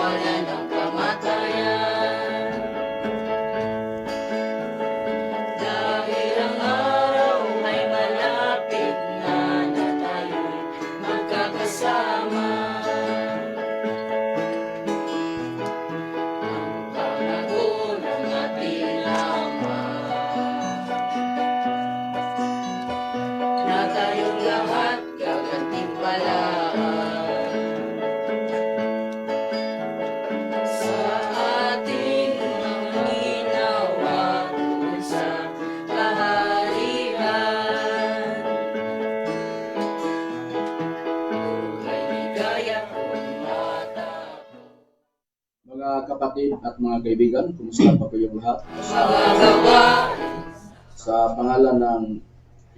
wala ng kamatayan. Dahil ang araw ay malapit na tayo'y magkakasama. Ang panahon ng ating lamang na tayong lahat gagantimpalaan sa ating mga ginawa doon sa kaharian. Buhay ligaya kung matapos. Mga kapatid at mga kaibigan, kumusta pa kayong lahat? Mga gawa Sa pangalan ng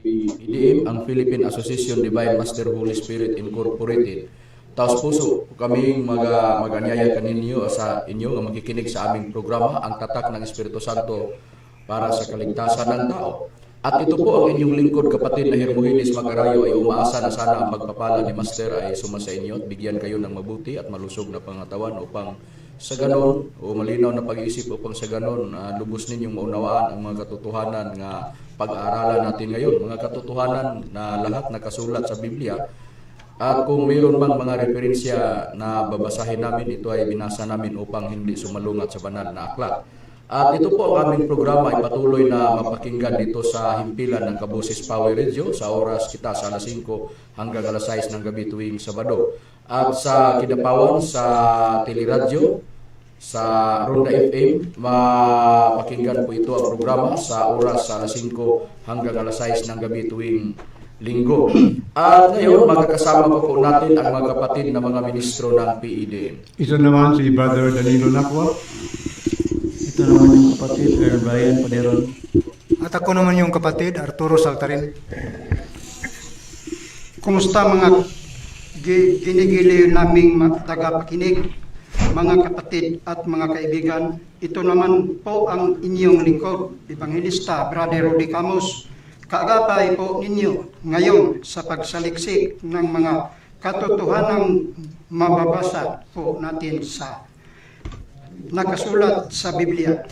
PDM, ang Philippine Association Divine Master Holy Spirit Incorporated. Taos puso kaming mag-anyaya kaninyo sa inyo nga makikinig sa aming programa, ang tatak ng Espiritu Santo para sa kaligtasan ng tao. At ito po ang inyong lingkod, kapatid na Hermogenes Magarayo, ay umaasa na sana ang pagpapala ni Master ay suma sa inyo at bigyan kayo ng mabuti at malusog na pangatawan upang sa ganon o malinaw na pag-iisip upang sa ganon lubos ninyong maunawaan ang mga katotohanan nga pag-aaralan natin ngayon, mga katotohanan na lahat nakasulat sa Biblia. At kung mayroon bang mga referensya na babasahin namin, ito ay binasa namin upang hindi sumalungat sa banal na aklat. At ito po ang aming programa ay patuloy na mapakinggan dito sa himpilan ng Kaboses Power Radio sa oras kita sa alas 5 hanggang alas 6 ng gabi tuwing Sabado. At sa Kidapawan, sa Teleradyo, sa Ronda FM, mapakinggan po ito ang programa sa oras sa alas 5 hanggang alas 6 ng gabi tuwing Linggo. At ngayon, magkakasama po natin ang mga kapatid na mga ministro ng PEDM. Ito naman si Brother Danilo Nakwa. Ito naman yung kapatid, Brother Brian Paderon. At ako naman yung kapatid, Arturo Saltarin. Kumusta mga ginigiliw naming tagapakinig, mga kapatid at mga kaibigan? Ito naman po ang inyong lingkod, Evangelista Brother Rudy Camus. Kaagapay po ninyo ngayon sa pagsaliksik ng mga katotohanang mababasa po natin sa nakasulat sa Biblia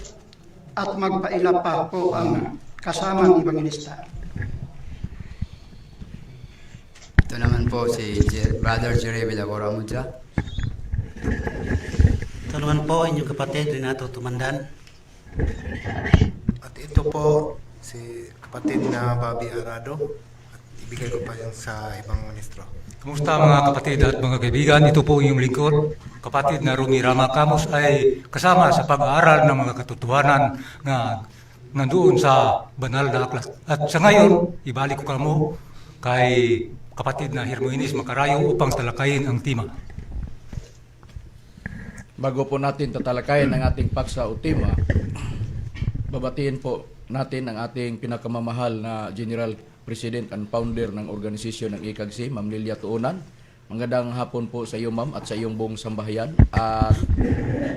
at magpaila pa po ang kasamang Evangelista. Ito naman po si Brother Jerry Villagora Mudra. Ito naman po inyong kapatid, Renato Tumandan. At ito po si kapatid na Bobby Arado. At ibigay ko pa yan sa ibang ministro. Kumusta mga kapatid at mga kaibigan? Ito po yung lingkod. Kapatid na Rumi Rama Camus ay kasama sa pag-aaral ng mga katotohanan na nandoon sa banal na aklat. At sa ngayon, ibalik ko kamo kay kapatid na Hermogenes Magarayo upang talakayin ang tema. Bago po natin tatalakayin ang ating paksa o tema, babatiin po natin ang ating pinakamamahal na General President and Founder ng organisasyon ng ICAGC, Ma'am Lilia Tuunan. Magandang hapon po sa iyo, Ma'am, at sa iyong buong sambahayan. At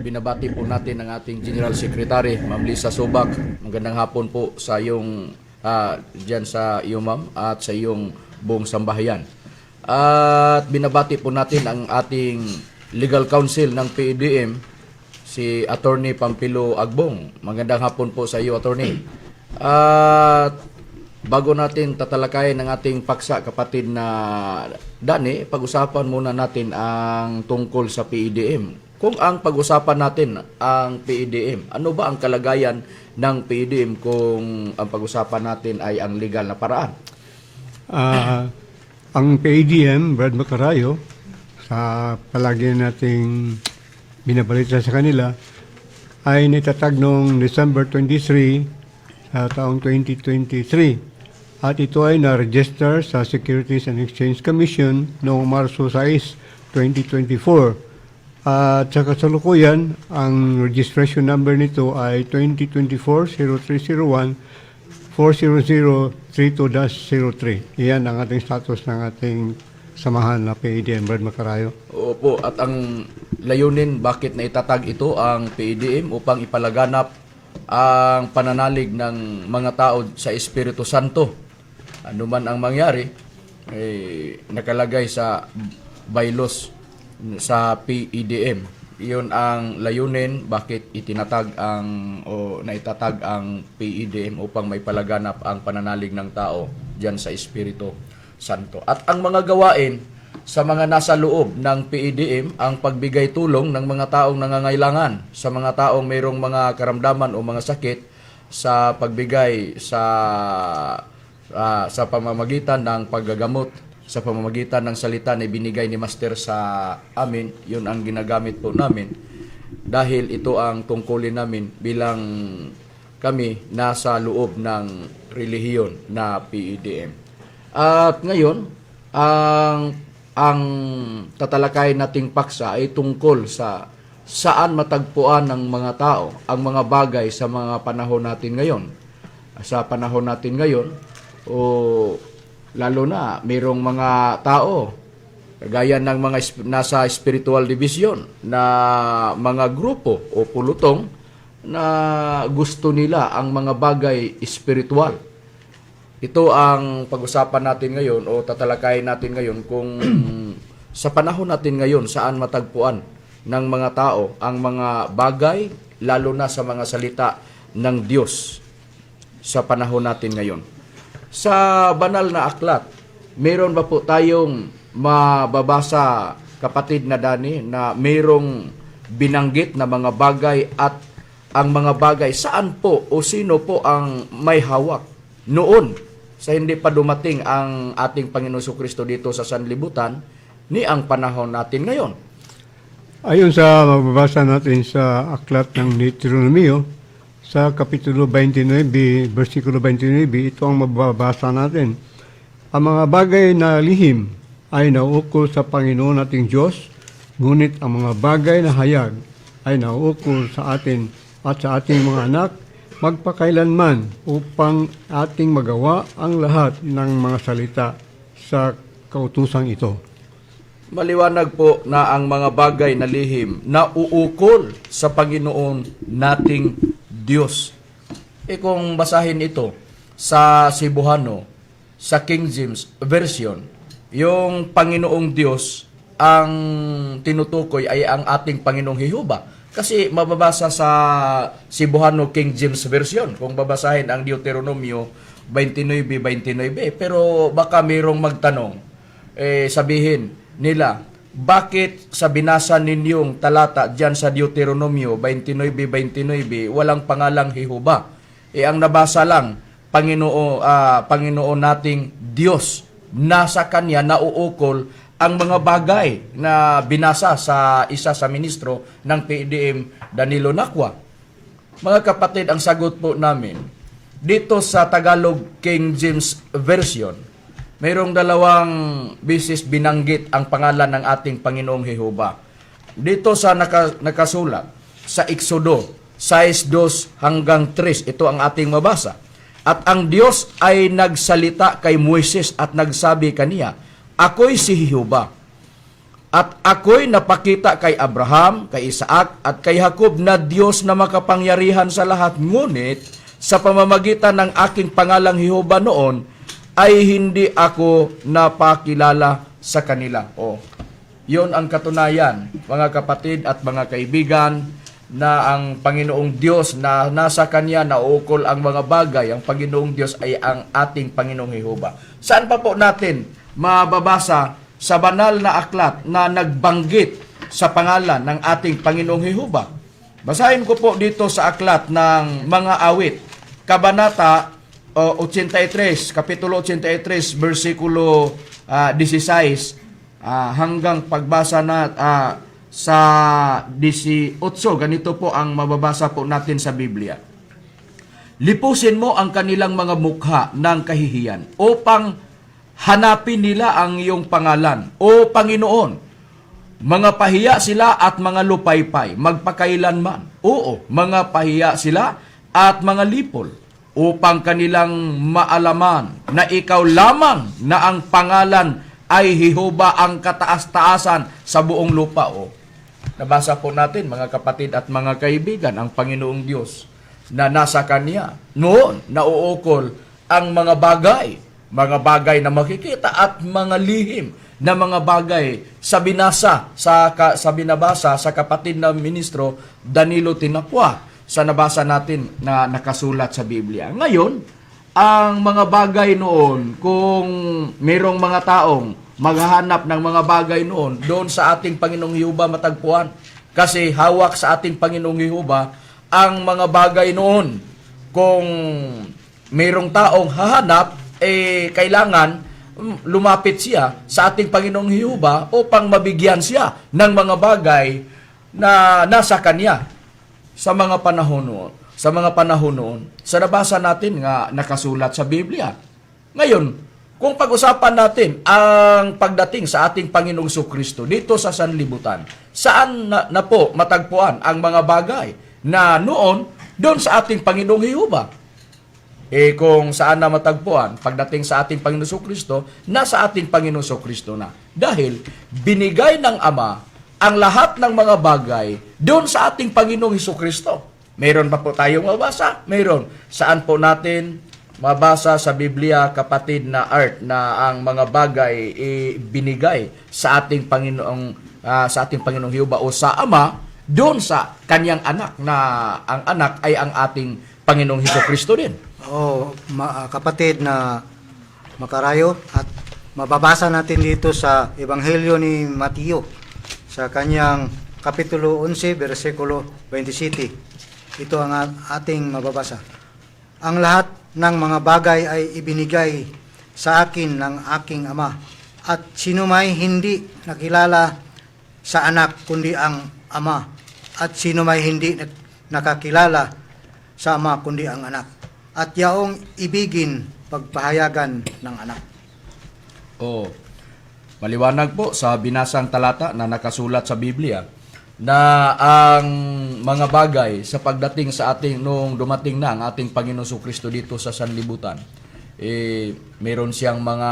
binabati po natin ang ating General Secretary, Ma'am Lisa Subak. Magandang hapon po sa iyong dyan sa iyo, Ma'am, at sa iyong buong sambahayan. At binabati po natin ang ating Legal Counsel ng PEDM, si Attorney Pampilo Agbong. Magandang hapon po sa iyo, Attorney. At bago natin tatalakayin ang ating paksa, kapatid na Dani, pag-usapan muna natin ang tungkol sa PEDM. Kung ang pag-usapan natin ang PEDM, ano ba ang kalagayan ng PEDM kung ang pag-usapan natin ay ang legal na paraan? Ang PADM, Brad Magarayo, sa palagi nating binabalita sa kanila, ay nitatag noong December 23 sa taong 2023. At ito ay na-register sa Securities and Exchange Commission noong Marso 6, 2024. At sa kasalukuyan, ang registration number nito ay 2024-0301 40032-03. Iyan ang ating status ng ating samahan na PEDM, Brad Magarayo. Opo, at ang layunin bakit na itatag ito ang PEDM upang ipalaganap ang pananalig ng mga tao sa Espiritu Santo. Ano man ang mangyari, nakalagay sa bylaws sa PEDM. Yun ang layunin bakit itinatag o naitatag ang PEDM upang may palaganap ang pananalig ng tao diyan sa Espiritu Santo. At ang mga gawain sa mga nasa loob ng PEDM, ang pagbigay tulong ng mga taong nangangailangan, sa mga taong mayroong mga karamdaman o mga sakit, sa pagbigay sa pamamagitan ng paggagamot, sa pamamagitan ng salita na binigay ni Master sa amin. Yun ang ginagamit po namin dahil ito ang tungkulin namin bilang kami nasa loob ng relihiyon na PEDM. At ngayon, ang tatalakay nating paksa ay tungkol sa saan matagpuan ng mga tao ang mga bagay sa mga panahon natin ngayon. Sa panahon natin ngayon, lalo na mayroong mga tao gaya ng mga nasa spiritual division na mga grupo o pulutong na gusto nila ang mga bagay spiritual. Ito ang pag-usapan natin ngayon o tatalakayin natin ngayon kung sa panahon natin ngayon saan matagpuan ng mga tao ang mga bagay, lalo na sa mga salita ng Diyos sa panahon natin ngayon. Sa banal na aklat, meron ba po tayong mababasa, kapatid na Dani, na mayroong binanggit na mga bagay at ang mga bagay saan po o sino po ang may hawak noon sa hindi pa dumating ang ating Panginoon Jesucristo dito sa sanlibutan ni ang panahon natin ngayon? Ayon sa mababasa natin sa aklat ng Deuteronomio, sa Kapitulo 29, versikulo 29, ito ang mababasa natin. Ang mga bagay na lihim ay nauukol sa Panginoon nating Diyos, ngunit ang mga bagay na hayag ay nauukol sa atin at sa ating mga anak magpakailanman upang ating magawa ang lahat ng mga salita sa kautusang ito. Maliwanag po na ang mga bagay na lihim na uukol sa Panginoon nating Diyos. Kung basahin ito sa Cebuano, sa King James Version, yung Panginoong Diyos ang tinutukoy ay ang ating Panginoong Jehova. Kasi mababasa sa Cebuano King James Version, kung babasahin ang Deuteronomio 29:29, pero baka mayroong magtanong, sabihin nila, bakit sa binasa ninyong talata dyan sa Deuteronomio 29:29 walang pangalang Jehova? Ang nabasa lang, Panginoon nating Diyos. Nasa Kanya nauukol ang mga bagay na binasa sa isa sa ministro ng PEDM, Danilo Nacua. Mga kapatid, ang sagot po namin, dito sa Tagalog King James Version, mayroong dalawang bisis binanggit ang pangalan ng ating Panginoong Jehova. Dito sa nakasulat, sa Exodo 6:2 hanggang 3, ito ang ating mabasa. At ang Diyos ay nagsalita kay Moises at nagsabi kaniya, ako'y si Jehova. At ako'y napakita kay Abraham, kay Isaac, at kay Jacob na Diyos na makapangyarihan sa lahat. Ngunit, sa pamamagitan ng aking pangalang Jehova noon, ay hindi ako napakilala sa kanila. Yon ang katunayan, mga kapatid at mga kaibigan, na ang Panginoong Diyos na nasa Kanya nauukol ang mga bagay, ang Panginoong Diyos ay ang ating Panginoong Jehova. Saan pa po natin mababasa sa banal na aklat na nagbanggit sa pangalan ng ating Panginoong Jehova? Basahin ko po dito sa aklat ng mga awit, Kabanata 83, Kapitulo 83, versikulo 16, hanggang pagbasa na sa 18, ganito po ang mababasa po natin sa Biblia. Lipusin mo ang kanilang mga mukha ng kahihiyan upang hanapin nila ang iyong pangalan, O Panginoon. Mga pahiya sila at mga lupaypay, magpakailanman. Oo, mga pahiya sila at mga lipol, upang kanilang maalaman na ikaw lamang na ang pangalan ay Jehova ang kataas-taasan sa buong lupa. Nabasa po natin, mga kapatid at mga kaibigan, ang Panginoong Diyos na nasa Kanya noon nauukol ang mga bagay mga bagay na makikita at mga lihim na mga bagay sa binasa, sa binabasa sa kapatid na ministro Danilo Tinapua sa nabasa natin na nakasulat sa Biblia. Ngayon, ang mga bagay noon, kung mayroong mga taong maghahanap ng mga bagay noon, doon sa ating Panginoong Yehova matagpuan. Kasi hawak sa ating Panginoong Yehova ang mga bagay noon. Kung mayroong taong hahanap, kailangan lumapit siya sa ating Panginoong Yehova upang mabigyan siya ng mga bagay na nasa kanya sa mga panahon noon. Sa mga panahon noon, sa nabasa natin nga nakasulat sa Biblia. Ngayon, kung pag-usapan natin ang pagdating sa ating Panginoong Jesucristo dito sa sanlibutan, saan na po matagpuan ang mga bagay na noon doon sa ating Panginoong Yehova? Kung saan na matagpuan pagdating sa ating Panginoong Jesucristo, nasa ating Panginoong Jesucristo na. Dahil binigay ng Ama ang lahat ng mga bagay doon sa ating Panginoong Jesucristo. Mayroon pa po tayong mabasa? Mayroon. Saan po natin mabasa sa Biblia, kapatid na Art, na ang mga bagay binigay sa ating Panginoong Yehova o sa Ama doon sa kanyang anak, na ang anak ay ang ating Panginoong Jesucristo din. Kapatid na Makarayo, at mababasa natin dito sa Ebanghelyo ni Mateo sa kanyang Kapitulo 11, versikulo 27. Ito ang ating mababasa. Ang lahat ng mga bagay ay ibinigay sa akin ng aking Ama, at sino may hindi nakilala sa anak kundi ang Ama, at sino may hindi nakakilala sa Ama kundi ang anak, at yaong ibigin pagpahayagan ng anak. Maliwanag po sa binasang talata na nakasulat sa Biblia na ang mga bagay sa pagdating sa ating nung dumating na ang ating Panginoon Jesucristo dito sa sanlibutan, meron siyang mga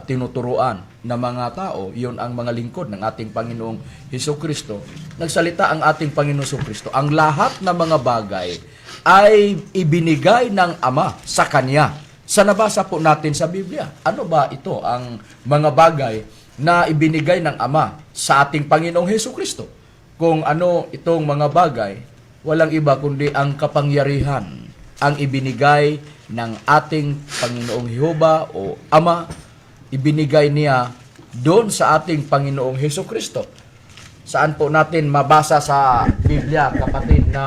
tinuturuan na mga tao, iyon ang mga lingkod ng ating Panginoong Jesucristo. Nagsalita ang ating Panginoong Jesucristo, ang lahat ng mga bagay ay ibinigay ng Ama sa Kanya. Sa nabasa po natin sa Biblia, ano ba ito ang mga bagay na ibinigay ng Ama sa ating Panginoong Jesucristo? Kung ano itong mga bagay, walang iba kundi ang kapangyarihan ang ibinigay ng ating Panginoong Yehova o Ama, ibinigay niya doon sa ating Panginoong Jesucristo. Saan po natin mabasa sa Biblia, kapatid na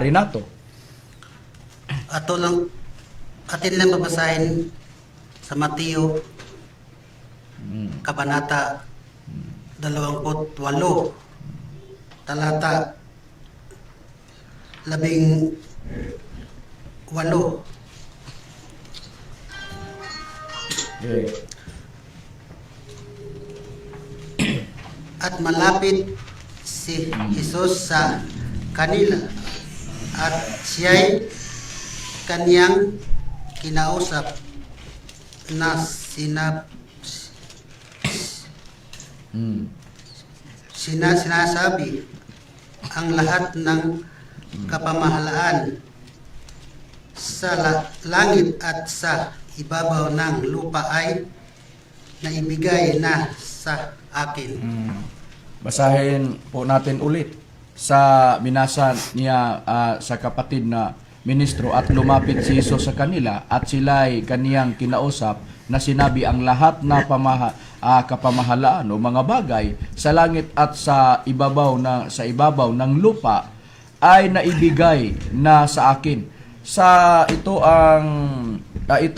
Renato? Atin lang babasahin sa Mateo, Kabanata 28, talata 18. At malapit si Jesus sa kanila, at siya'y kaniyang kinausap na sinasabi, ang lahat ng kapamahalaan sa langit at sa ibabaw ng lupa ay naibigay na sa akin. Basahin po natin ulit sa binasa niya sa kapatid na ministro, at lumapit si Jesus sa kanila at sila'y kaniyang kinausap na sinabi, ang lahat na kapamahalaan o mga bagay sa langit at sa ibabaw ng lupa ay naibigay na sa akin. Ito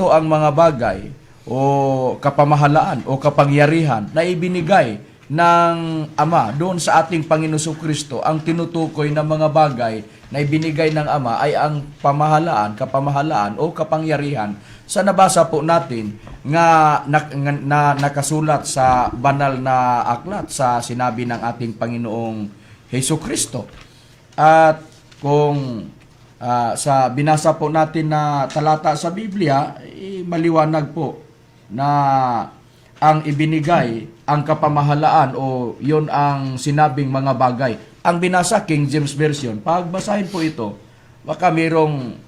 ang mga bagay o kapamahalaan o kapangyarihan na ibinigay ng Ama doon sa ating Panginoon Jesucristo. Ang tinutukoy ng mga bagay na ibinigay ng Ama ay ang kapamahalaan o kapangyarihan sa nabasa po natin na nakasulat sa banal na aklat sa sinabi ng ating Panginoong Jesucristo. At kung sa binasa po natin na talata sa Biblia, maliwanag po na ang ibinigay, ang kapamahalaan o yon ang sinabing mga bagay. Ang binasa King James Version, pagbasahin po ito, baka mayroong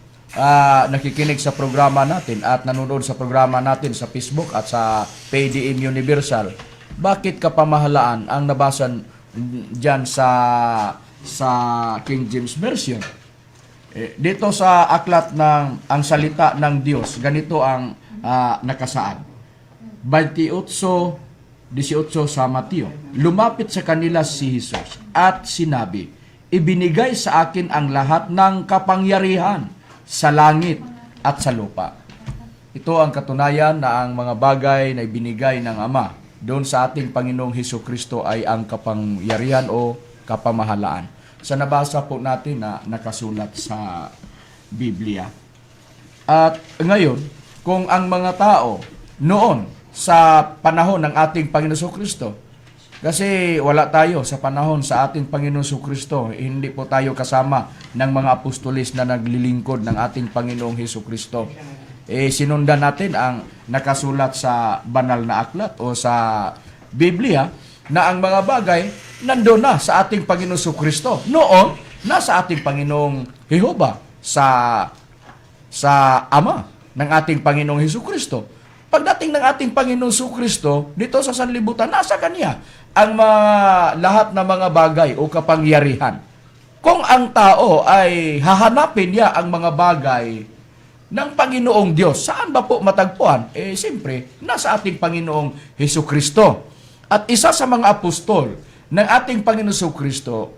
nakikinig sa programa natin at nanonood sa programa natin sa Facebook at sa PDM Universal, bakit kapamahalaan ang nabasan dyan sa King James Version? Dito sa aklat ng ang salita ng Diyos, ganito ang nakasaad. 28:18 sa Mateo. Lumapit sa kanila si Jesus at sinabi, ibinigay sa akin ang lahat ng kapangyarihan sa langit at sa lupa. Ito ang katunayan na ang mga bagay na ibinigay ng Ama doon sa ating Panginoong Hesukristo ay ang kapangyarihan o kapamahalaan. Sa nabasa po natin na nakasulat sa Biblia. At ngayon, kung ang mga tao noon sa panahon ng ating Panginoong Hesukristo, kasi wala tayo sa panahon sa ating Panginoong Hesukristo, hindi po tayo kasama ng mga apostolis na naglilingkod ng ating Panginoong Hesukristo. Sinundan natin ang nakasulat sa banal na aklat o sa Biblia na ang mga bagay nandoon na sa ating Panginoong Hesukristo. Noon, nasa ating Panginoong Jehova sa Ama ng ating Panginoong Hesukristo. Pagdating ng ating Panginoong Hesukristo, dito sa sanlibutan, nasa Kanya ang lahat ng mga bagay o kapangyarihan. Kung ang tao ay hahanapin niya ang mga bagay ng Panginoong Diyos, saan ba po matagpuan? Siyempre, nasa ating Panginoong Hesukristo. At isa sa mga apostol ng ating Panginoong Hesukristo,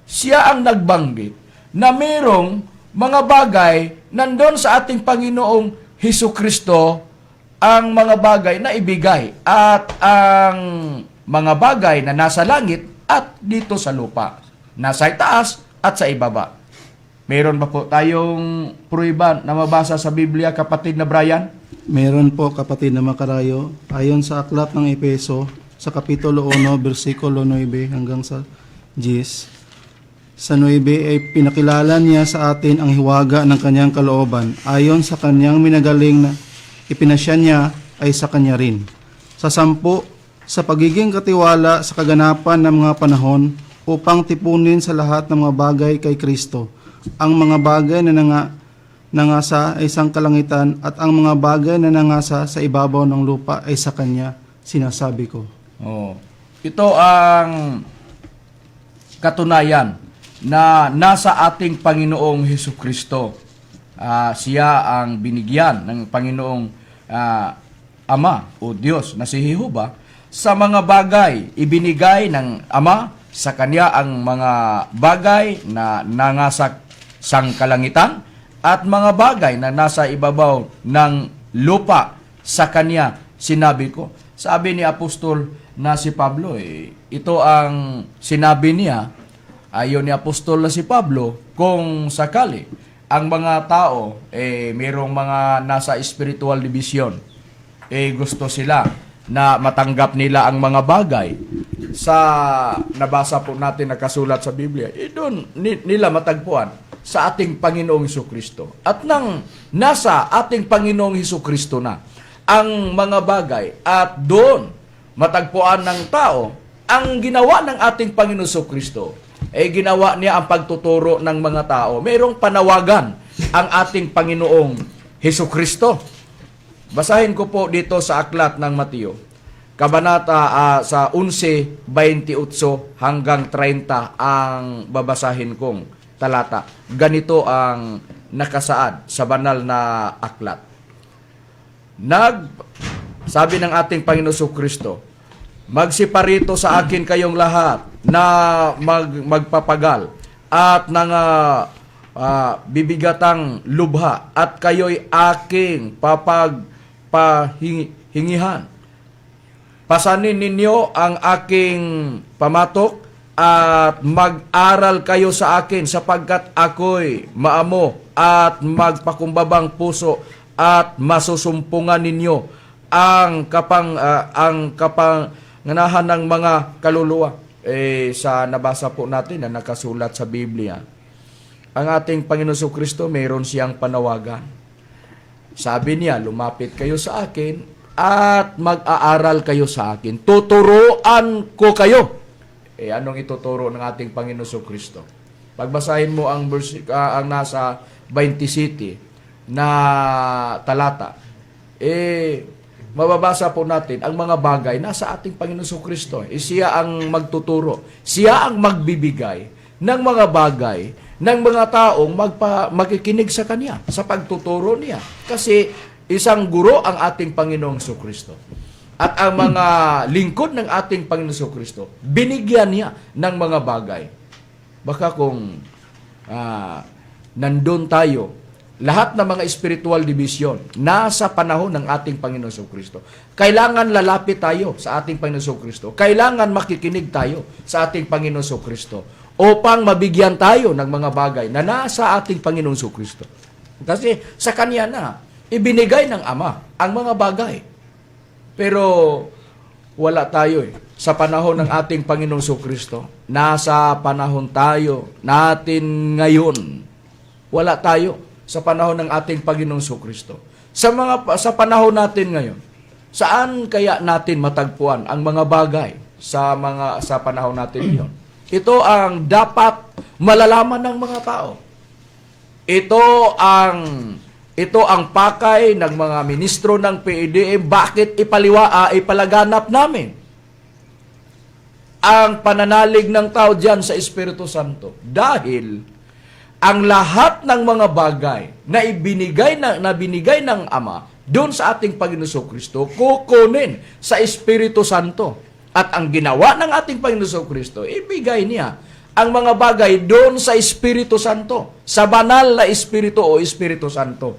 siya ang nagbanggit na mayroong mga bagay nandun sa ating Panginoong Hesukristo ang mga bagay na ibigay at ang mga bagay na nasa langit at dito sa lupa, nasa itaas at sa ibaba. Meron ba po tayong pruiba na mabasa sa Biblia, kapatid na Brian? Meron po, kapatid na Makarayo. Ayon sa aklat ng Epeso, sa Kapitulo 1, versikulo 9 hanggang sa 10, sa 9 ay pinakilala niya sa atin ang hiwaga ng kanyang kalooban. Ayon sa kanyang minagaling na ipinasya niya ay sa kanya rin. Sa 10, sa pagiging katiwala sa kaganapan ng mga panahon upang tipunin sa lahat ng mga bagay kay Kristo. Ang mga bagay na nangasa ay sa kalangitan at ang mga bagay na nangasa sa ibabaw ng lupa ay sa kanya, sinasabi ko. Ito ang katunayan na nasa ating Panginoong Hesukristo. Siya ang binigyan ng Panginoong Ama o Diyos na si Jehova sa mga bagay. Ibinigay ng Ama sa Kanya ang mga bagay na nangasak sang kalangitan at mga bagay na nasa ibabaw ng lupa sa Kanya, sinabi ko. Sabi ni Apostol na si Pablo, ito ang sinabi niya, ayon ni Apostol na si Pablo, kung sakali ang mga tao, mayroong mga nasa spiritual division, gusto sila na matanggap nila ang mga bagay sa nabasa po natin nakasulat sa Biblia, doon nila matagpuan sa ating Panginoong Hesukristo. At nang nasa ating Panginoong Hesukristo na ang mga bagay at doon matagpuan ng tao ang ginawa ng ating Panginoong Hesukristo, ginawa niya ang pagtuturo ng mga tao. Mayroong panawagan ang ating Panginoong Hesukristo. Basahin ko po dito sa aklat ng Mateo, kabanata sa 11:28 hanggang 30 ang babasahin kong talata. Ganito ang nakasaad sa banal na aklat. Sabi ng ating Panginoong Hesukristo, magsiparito sa akin kayong lahat na magpapagal at bibigatang lubha at kayo'y aking papagpahingihan. Pasanin ninyo ang aking pamatok at mag-aral kayo sa akin sapagkat ako'y maamo at magpakumbabang puso at masusumpungan ninyo ang kapanganahan ng mga kaluluwa. Sa nabasa po natin na nakasulat sa Biblia, ang ating Panginoon Hesukristo, mayroon siyang panawagan. Sabi niya, lumapit kayo sa akin at mag-aaral kayo sa akin. Tuturuan ko kayo. Anong ituturo ng ating Panginoon Hesukristo? Pagbasahin mo ang nasa 27, na talata, mababasa po natin ang mga bagay nasa ating Panginoon Kristo. Siya ang magtuturo. Siya ang magbibigay ng mga bagay ng mga taong magkikinig sa Kanya, sa pagtuturo niya. Kasi isang guro ang ating Panginoong Kristo. At ang mga lingkod ng ating Panginoong Kristo, binigyan niya ng mga bagay. Baka kung nandun tayo, lahat ng mga spiritual division nasa panahon ng ating Panginoon Kristo. Kailangan lalapit tayo sa ating Panginoon Kristo. Kailangan makikinig tayo sa ating Panginoon Kristo upang mabigyan tayo ng mga bagay na nasa ating Panginoon Kristo. Kasi sa Kanya na ibinigay ng Ama ang mga bagay. Pero wala tayo sa panahon ng ating Panginoong Kristo. Nasa panahon tayo natin ngayon. Wala tayo sa panahon ng ating Panginoong Kristo. Sa panahon natin ngayon, saan kaya natin matagpuan ang mga bagay sa panahon natin ngayon? Ito ang dapat malalaman ng mga tao. Ito ang pakay ng mga ministro ng PDM. Bakit ipalaganap namin ang pananalig ng tao diyan sa Espiritu Santo? Dahil ang lahat ng mga bagay na binigay ng Ama doon sa ating Panginoon Kristo, kukunin sa Espiritu Santo. At ang ginawa ng ating Panginoon Kristo, ibigay niya ang mga bagay doon sa Espiritu Santo, sa banal na Espiritu o Espiritu Santo.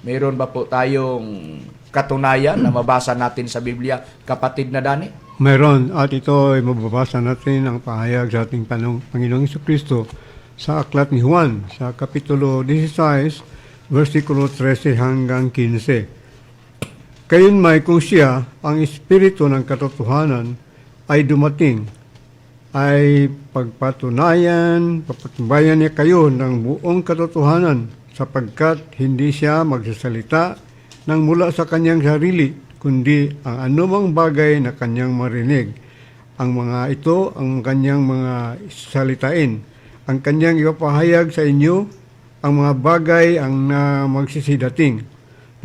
Mayroon ba po tayong katunayan na mabasa natin sa Biblia, kapatid na Dani? Mayroon, at ito ay mababasa natin ang pahayag sa ating Panginoong Kristo sa aklat ni Juan, sa Kapitulo 16, versikulo 13 hanggang 15. Kayunmay kung siya, ang Espiritu ng katotohanan, ay dumating, ay papatunayan niya kayo ng buong katotohanan, sapagkat hindi siya magsasalita ng mula sa kanyang sarili, kundi ang anumang bagay na kanyang marinig. Ang mga ito ang kanyang mga salitain. Ang kanyang ipapahayag sa inyo, ang mga bagay ang magsisidating.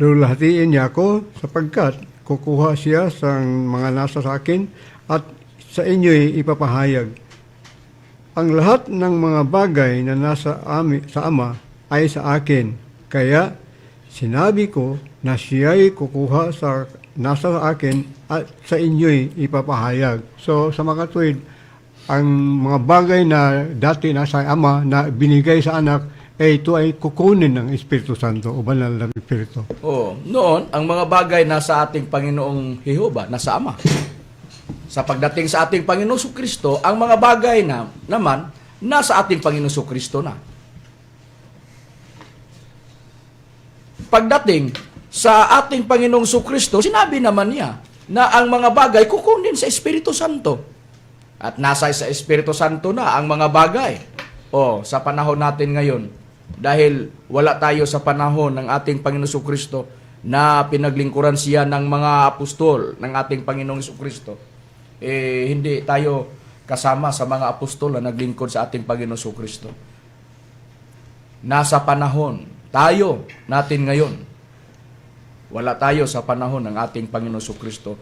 Lulahatiin niya ako sapagkat kukuha siya sa mga nasa sa akin at sa inyo'y ipapahayag. Ang lahat ng mga bagay na nasa sa Ama ay sa akin. Kaya sinabi ko na siya'y kukuha sa nasa sa akin at sa inyo'y ipapahayag. So sa mga tuwid, ang mga bagay na dati nasa Ama na binigay sa anak, ito ay kukunin ng Espiritu Santo o banal na Espiritu. Noon, ang mga bagay nasa ating Panginoong Jehova, nasa Ama. Sa pagdating sa ating Panginoong Kristo, ang mga bagay naman nasa ating Panginoong Kristo na. Pagdating sa ating Panginoong Kristo, sinabi naman niya na ang mga bagay kukunin sa Espiritu Santo. At nasa sa Espiritu Santo na ang mga bagay. Sa panahon natin ngayon, dahil wala tayo sa panahon ng ating Panginoong Kristo na pinaglingkuran siya ng mga apostol ng ating Panginoong Kristo, hindi tayo kasama sa mga apostol na naglingkod sa ating Panginoong Kristo. Nasa panahon tayo natin ngayon. Wala tayo sa panahon ng ating Panginoong Kristo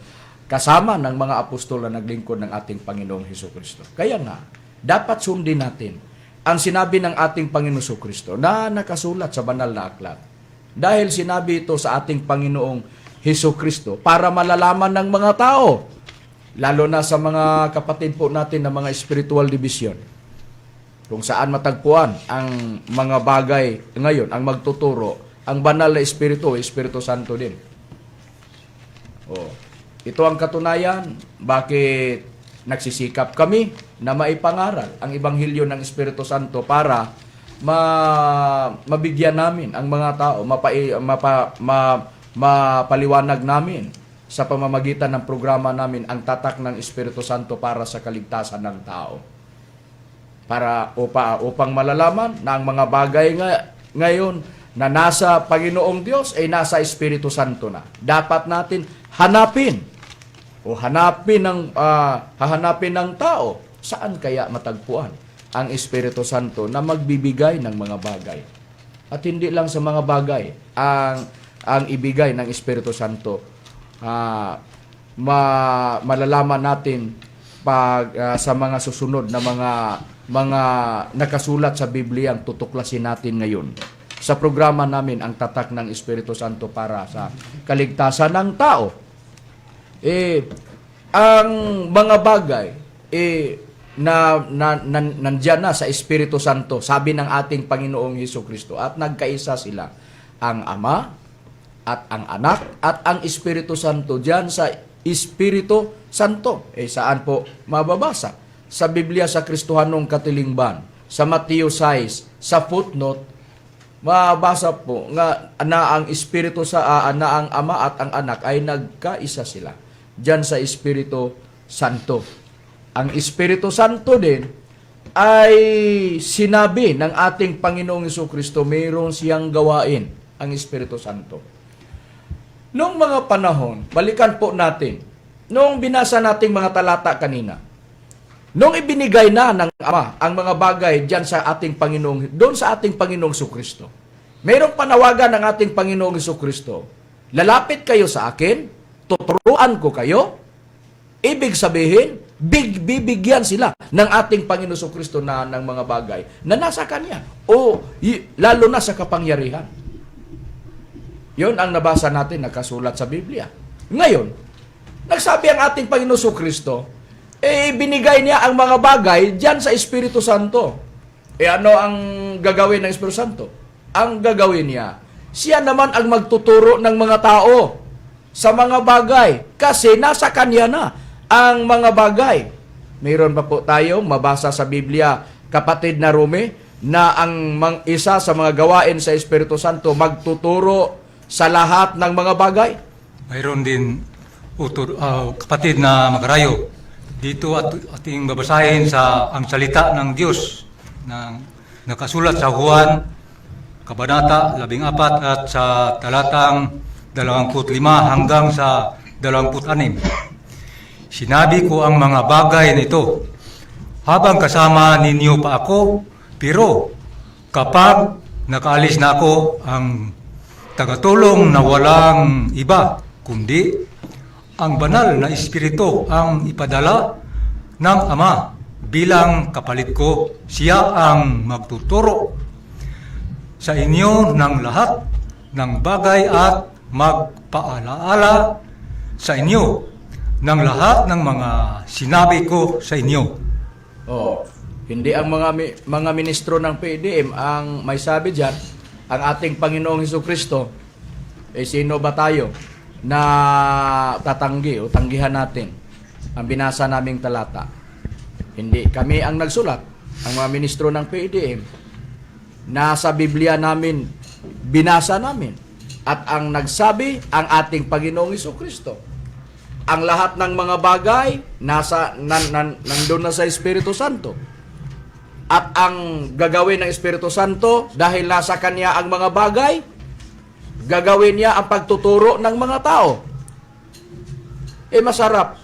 kasama ng mga apostol na naglingkod ng ating Panginoong Kristo. Kaya nga, dapat sundin natin ang sinabi ng ating Panginoong Kristo na nakasulat sa banal na aklat. Dahil sinabi ito sa ating Panginoong Kristo para malalaman ng mga tao, lalo na sa mga kapatid po natin na mga spiritual division, kung saan matagpuan ang mga bagay ngayon, ang magtuturo, ang banal na Espiritu, Espiritu Santo din. Ito ang katunayan, bakit nagsisikap kami na maipangaral ang Ebanghelyo ng Espiritu Santo para mabigyan namin ang mga tao, mapaliwanag namin sa pamamagitan ng programa namin ang tatak ng Espiritu Santo para sa kaligtasan ng tao. Upang malalaman na ang mga bagay ngayon na nasa Panginoong Diyos ay nasa Espiritu Santo na. Dapat natin hanapin ng tao, saan kaya matagpuan ang Espiritu Santo na magbibigay ng mga bagay At hindi lang sa mga bagay ang ibigay ng Espiritu Santo. Malalaman natin pag sa mga susunod na mga nakasulat sa Biblia ang tutuklasin natin ngayon. Sa programa namin ang tatak ng Espiritu Santo para sa kaligtasan ng tao. Ang mga bagay nandiyan na sa Espiritu Santo, sabi ng ating Panginoong Hesukristo, at nagkaisa sila, ang Ama at ang Anak at ang Espiritu Santo. Diyan sa Espiritu Santo, saan po mababasa? Sa Biblia sa Kristohanong Katilingban, sa Mateo 6, sa footnote, mabasa po nga na ang Espiritu na ang Ama at ang Anak ay nagkaisa sila. Diyan sa Espiritu Santo. Ang Espiritu Santo din ay sinabi ng ating Panginoong Hesukristo, mayroon siyang gawain, ang Espiritu Santo. Noong mga panahon, balikan po natin, noong binasa nating mga talata kanina, noong ibinigay na ng Ama ang mga bagay diyan sa ating Panginoong, doon sa ating Panginoong Hesukristo, mayroong panawagan ng ating Panginoong Hesukristo, lalapit kayo sa akin, tuturuan ko kayo. Ibig sabihin, bibigyan sila ng ating Panginoon Hesukristo na ng mga bagay na nasa Kanya o lalo na sa kapangyarihan. Yon ang nabasa natin, nakasulat sa Biblia. Ngayon, nagsabi ang ating Panginoon Hesukristo, binigay niya ang mga bagay diyan sa Espiritu Santo. Ano ang gagawin ng Espiritu Santo? Ang gagawin niya, siya naman ang magtuturo ng mga tao sa mga bagay kasi nasa Kanya na ang mga bagay. Mayroon pa po tayong mabasa sa Biblia, kapatid na Rome, na ang isa sa mga gawain sa Espiritu Santo magtuturo sa lahat ng mga bagay. Mayroon din kapatid na Makarayo. Dito ating babasahin sa ang salita ng Diyos na nakasulat sa Juan Kabanata 14 at sa talatang 25 hanggang sa 26. Sinabi ko ang mga bagay nito habang kasama ninyo pa ako, pero kapag nakaalis na ako, ang tagatulong na walang iba, kundi ang banal na Espiritu ang ipadala ng Ama bilang kapalit ko. Siya ang magtuturo sa inyo ng lahat ng bagay at magpaalaala sa inyo ng lahat ng mga sinabi ko sa inyo. Hindi ang mga ministro ng PDM ang may sabi diyan, ang ating Panginoong Hesukristo. Sino ba tayo na tatanggi o tanggihan natin ang binasa naming talata? Hindi kami ang nagsulat, ang mga ministro ng PDM. Nasa Biblia namin, binasa namin. At ang nagsabi, ang ating Panginoong Hesukristo. Ang lahat ng mga bagay nandun na sa Espiritu Santo. At ang gagawin ng Espiritu Santo, dahil nasa Kanya ang mga bagay, gagawin niya ang pagtuturo ng mga tao. Masarap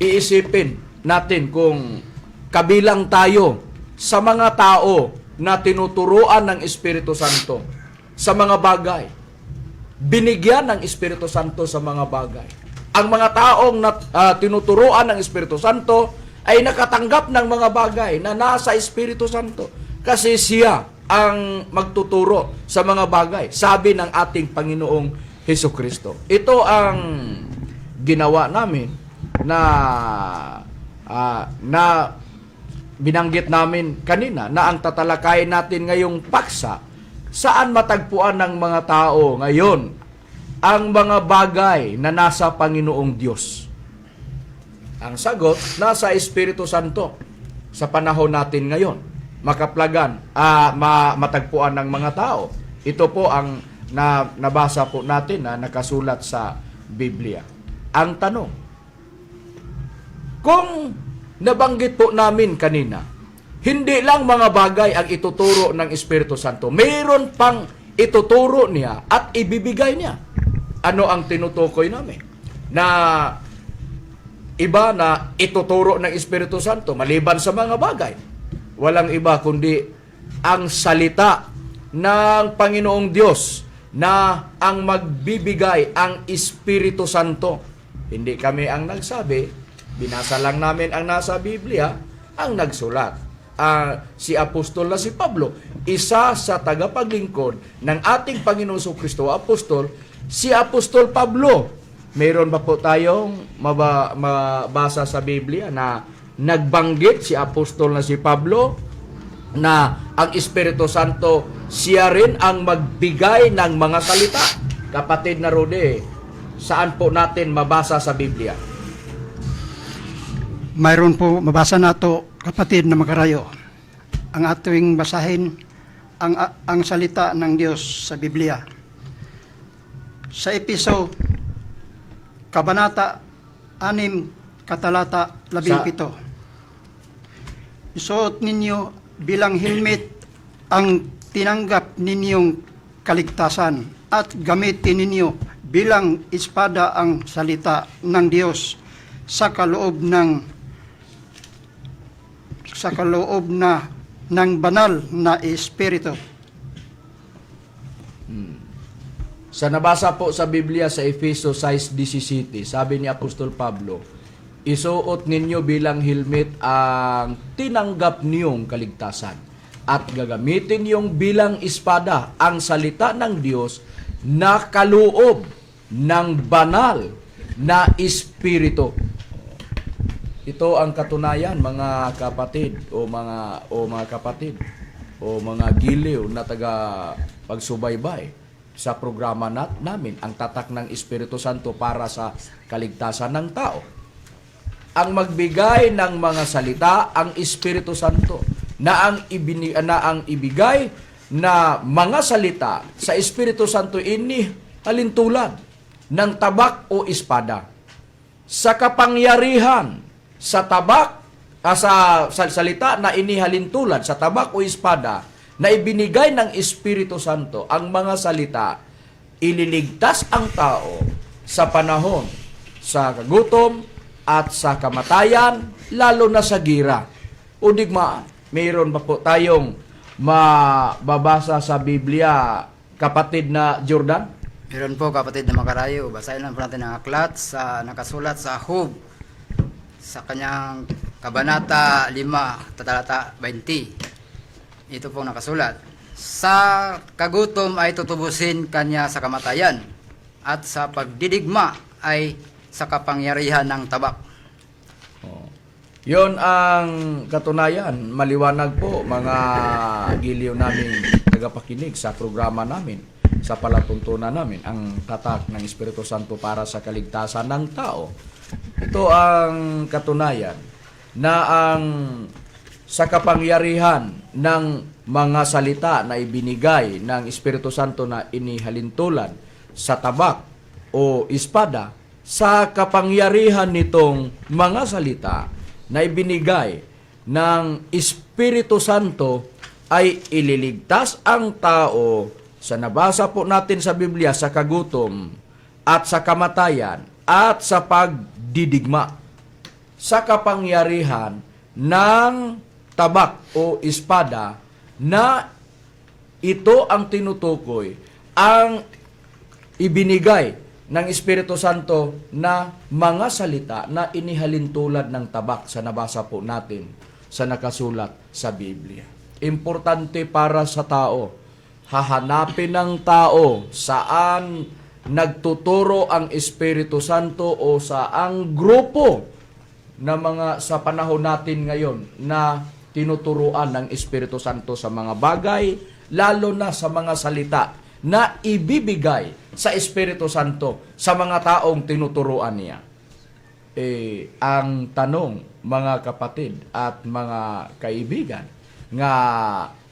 iisipin natin kung kabilang tayo sa mga tao na tinuturuan ng Espiritu Santo sa mga bagay. Binigyan ng Espiritu Santo sa mga bagay. Ang mga taong tinuturuan ng Espiritu Santo ay nakatanggap ng mga bagay na nasa Espiritu Santo kasi siya ang magtuturo sa mga bagay, sabi ng ating Panginoong Hesukristo. Ito ang ginawa namin na binanggit namin kanina na ang tatalakayin natin ngayong paksa, saan matagpuan ng mga tao ngayon ang mga bagay na nasa Panginoong Diyos? Ang sagot, nasa Espiritu Santo sa panahon natin ngayon. Makaplagan, matagpuan ng mga tao. Ito po ang nabasa po natin na nakasulat sa Biblia. Ang tanong, kung nabanggit po namin kanina, hindi lang mga bagay ang ituturo ng Espiritu Santo, mayroon pang ituturo niya at ibibigay niya. Ano ang tinutukoy namin? Na iba na ituturo ng Espiritu Santo maliban sa mga bagay. Walang iba kundi ang salita ng Panginoong Diyos na ang magbibigay ang Espiritu Santo. Hindi kami ang nagsabi, binasa lang namin ang nasa Biblia, ang nagsulat. Si Apostol na si Pablo, isa sa tagapaglingkod ng ating Panginoong Kristo, Apostol, si Apostol Pablo. Mayroon ba po tayong mabasa sa Biblia na nagbanggit si Apostol na si Pablo na ang Espiritu Santo, siya rin ang magbigay ng mga salita? Kapatid na Rode, saan po natin mabasa sa Biblia? Mayroon po, mabasa nato, kapatid na makarayo. Ang ating basahin, ang salita ng Diyos sa Biblia. Sa Epeso, Kabanata 6, Katalata 17. Isuot ninyo bilang helmet ang tinanggap ninyong kaligtasan at gamitin ninyo bilang espada ang salita ng Diyos sa kaloob ng banal na espiritu. Sa nabasa po sa Biblia sa Efeso 6:17, sabi ni Apostol Pablo, isuot ninyo bilang helmet ang tinanggap niyong kaligtasan at gagamitin niyong bilang espada ang salita ng Diyos na kaloob ng banal na espiritu. Ito ang katunayan, mga kapatid o mga kapatid o mga giliw na taga pagsubaybay sa programa namin, ang tatak ng Espiritu Santo para sa kaligtasan ng tao. Ang magbigay ng mga salita, ang Espiritu Santo, na ang ibigay na mga salita sa Espiritu Santo ini halintulad ng tabak o espada. Sa kapangyarihan sa tabak, sa salita na inihalintulad sa tabak o espada na ibinigay ng Espiritu Santo, ang mga salita, ililigtas ang tao sa panahon sa kagutom at sa kamatayan, lalo na sa gira. O digmaan, mayroon ba po tayong mababasa sa Biblia, kapatid na Jordan? Meron po, kapatid na makarayo. Basahin lang po natin ang aklat sa nakasulat sa Hub sa kanyang Kabanata 5, Tatalata 20. Ito pong nakasulat. Sa kagutom ay tutubusin kanya sa kamatayan, at sa pagdidigma ay sa kapangyarihan ng tabak. Yon ang katunayan. Maliwanag po, mga giliw namin tagapakinig sa programa namin, sa palatuntunan namin, ang tatak ng Espiritu Santo para sa kaligtasan ng tao. Ito ang katunayan na ang sa kapangyarihan ng mga salita na ibinigay ng Espiritu Santo na inihalintulad sa tabak o espada, sa kapangyarihan nitong mga salita na ibinigay ng Espiritu Santo ay ililigtas ang tao sa nabasa po natin sa Biblia, sa kagutom at sa kamatayan at sa pagdidigma. Sa kapangyarihan ng tabak o espada na ito ang tinutukoy, ang ibinigay ng Espiritu Santo na mga salita na inihalintulad ng tabak sa nabasa po natin sa nakasulat sa Biblia. Importante para sa tao, hahanapin ng tao saan nagtuturo ang Espiritu Santo o saang grupo na mga sa panahon natin ngayon na tinuturuan ng Espiritu Santo sa mga bagay, lalo na sa mga salita na ibibigay sa Espiritu Santo sa mga taong tinuturuan niya. Ang tanong, mga kapatid at mga kaibigan nga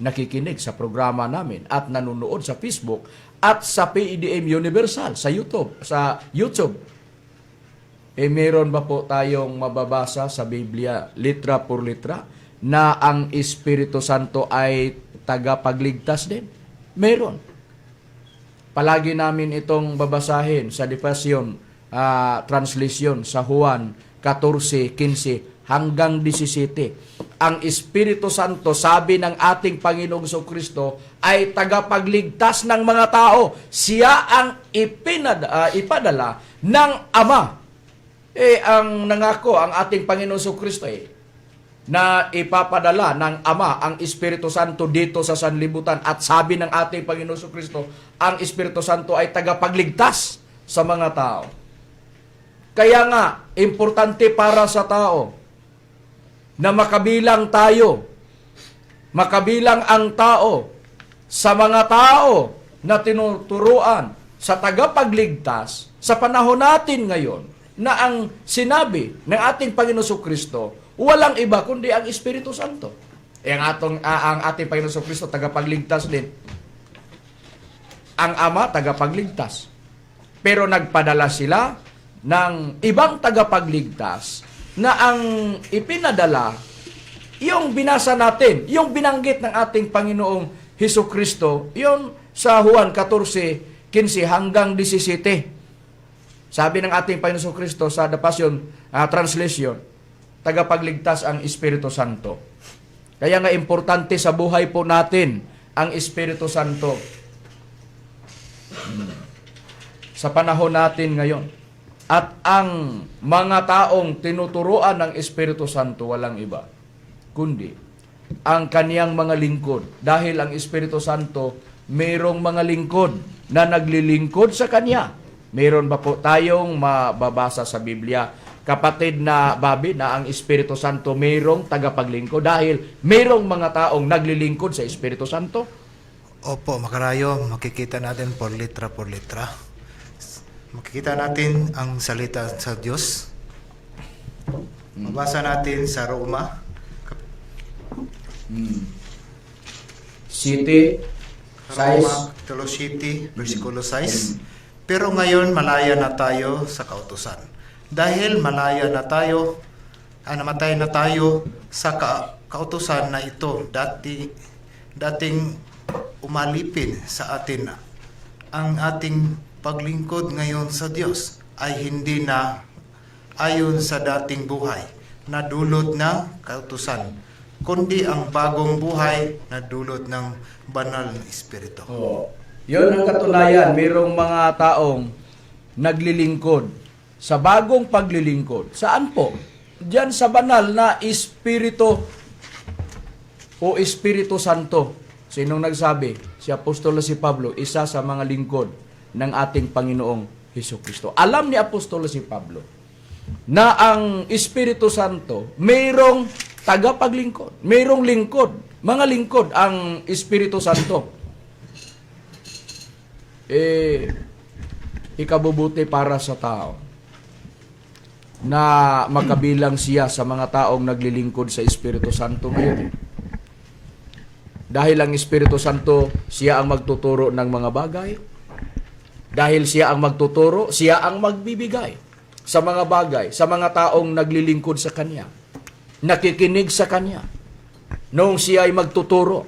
nakikinig sa programa namin at nanonood sa Facebook at sa PEDM Universal sa YouTube, meron ba po tayong mababasa sa Biblia, litra por litra, na ang Espiritu Santo ay tagapagligtas din? Meron. Palagi namin itong babasahin sa The Passion Translation sa Juan 14:15 hanggang 17. Ang Espiritu Santo, sabi ng ating Panginoong Kristo, ay tagapagligtas ng mga tao. Siya ang ipadala ng Ama. Ang nangako ang ating Panginoong Kristo na ipapadala ng Ama ang Espiritu Santo dito sa sanlibutan. At sabi ng ating Panginoong Kristo, ang Espiritu Santo ay tagapagligtas sa mga tao. Kaya nga, importante para sa tao na makabilang tayo, makabilang ang tao sa mga tao na tinuturuan sa tagapagligtas sa panahon natin ngayon, na ang sinabi ng ating Panginoong Kristo, walang iba kundi ang Espiritu Santo. Ang ating Panginoong Kristo, tagapagligtas din. Ang Ama, tagapagligtas. Pero nagpadala sila ng ibang tagapagligtas na ang ipinadala, yung binasa natin, yung binanggit ng ating Panginoong Hesus Kristo, yun sa Juan 14:15 hanggang 17. Sabi ng ating Panginoong Kristo sa The Passion Translation, tagapagligtas ang Espiritu Santo. Kaya nga importante sa buhay po natin ang Espiritu Santo. Sa panahon natin ngayon. At ang mga taong tinuturuan ng Espiritu Santo, walang iba kundi ang kaniyang mga lingkod. Dahil ang Espiritu Santo, mayroong mga lingkod na naglilingkod sa Kanya. Mayroon ba po tayong mababasa sa Biblia, kapatid na Bobby, na ang Espiritu Santo mayroong tagapaglingkod dahil mayroong mga taong naglilingkod sa Espiritu Santo? Opo, Makarayo, makikita natin por letra. Makikita natin ang salita sa Diyos. Mabasa natin sa Roma. City, Roma, Capitulo 7, versikulo 6. Pero ngayon, malaya na tayo sa kautusan. Dahil malaya na tayo, namatay na tayo sa kautusan na ito, dating umalipin sa atin. Ang ating paglingkod ngayon sa Diyos ay hindi na ayon sa dating buhay na dulot ng kautusan, kundi ang bagong buhay na dulot ng banal na Espiritu. Yun ang katunayan, mayroong mga taong naglilingkod sa bagong paglilingkod. Saan po? Diyan sa banal na Espiritu o Espiritu Santo. Sinong nagsabi? Si Apostolo si Pablo, isa sa mga lingkod ng ating Panginoong Hesus Kristo. Alam ni Apostolo si Pablo na ang Espiritu Santo mayroong tagapaglingkod, mayroong lingkod, mga lingkod ang Espiritu Santo. Ikabubuti para sa tao na makabilang siya sa mga taong naglilingkod sa Espiritu Santo ngayon. Dahil ang Espiritu Santo, siya ang magtuturo ng mga bagay. Dahil siya ang magtuturo, siya ang magbibigay sa mga bagay, sa mga taong naglilingkod sa Kanya, nakikinig sa Kanya. Noong siya ay magtuturo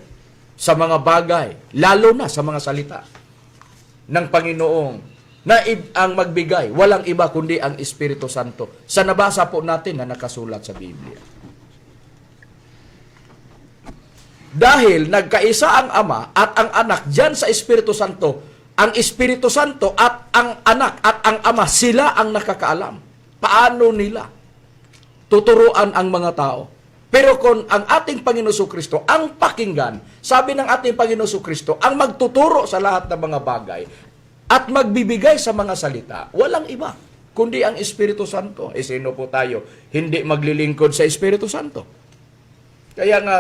sa mga bagay, lalo na sa mga salita ng Panginoong, na ang magbigay, walang iba kundi ang Espiritu Santo. Sa nabasa po natin na nakasulat sa Biblia. Dahil nagkaisa ang Ama at ang Anak diyan sa Espiritu Santo, ang Espiritu Santo at ang Anak at ang Ama, sila ang nakakaalam. Paano nila tuturuan ang mga tao? Pero kung ang ating Panginoon Kristo ang pakinggan, sabi ng ating Panginoon Kristo, ang magtuturo sa lahat ng mga bagay at magbibigay sa mga salita, walang iba kundi ang Espiritu Santo. Sino po tayo hindi maglilingkod sa Espiritu Santo? Kaya nga,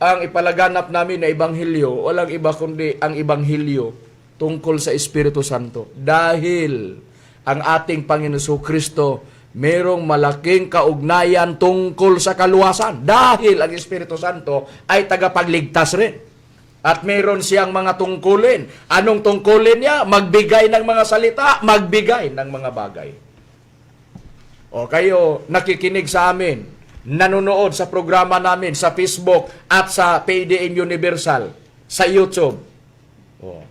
ang ipalaganap namin na Ebanghelyo, walang iba kundi ang Ebanghelyo tungkol sa Espiritu Santo. Dahil ang ating Panginoon Kristo merong malaking kaugnayan tungkol sa kaluwasan. Dahil ang Espiritu Santo ay tagapagligtas rin. At meron siyang mga tungkulin. Anong tungkulin niya? Magbigay ng mga salita, magbigay ng mga bagay. O kayo, nakikinig sa amin, nanonood sa programa namin sa Facebook at sa PDN Universal, sa YouTube. O.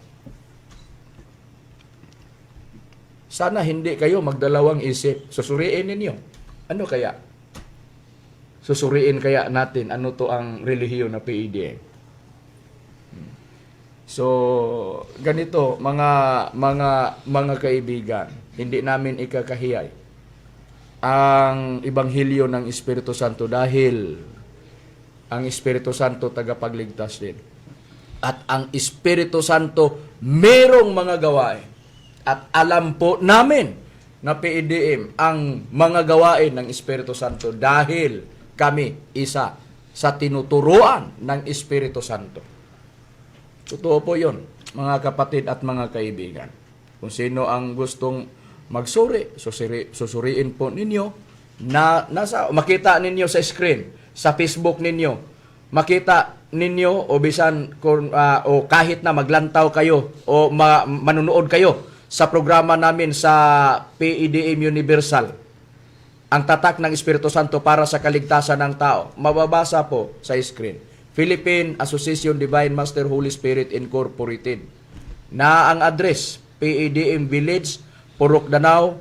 Sana hindi kayo magdalawang isip. Susuriin ninyo. Ano kaya? susuriin kaya natin ano to ang relihiyon na PEDM. So, ganito mga kaibigan, hindi namin ikakahiyay ang ebanghelyo ng Espiritu Santo dahil ang Espiritu Santo tagapagligtas din. At ang Espiritu Santo merong mga gawain. At alam po namin na PEDM ang mga gawain ng Espiritu Santo dahil kami isa sa tinuturuan ng Espiritu Santo. Totoo po yun, mga kapatid at mga kaibigan. Kung sino ang gustong magsuri, susuriin po ninyo na makita ninyo sa screen, sa Facebook ninyo, makita ninyo o bisan o kahit na maglantaw kayo o manunood kayo sa programa namin sa PEDM Universal, ang tatak ng Espiritu Santo para sa kaligtasan ng tao, mababasa po sa screen. Philippine Association Divine Master Holy Spirit Incorporated. Na ang address, PEDM Village, Purok Danao,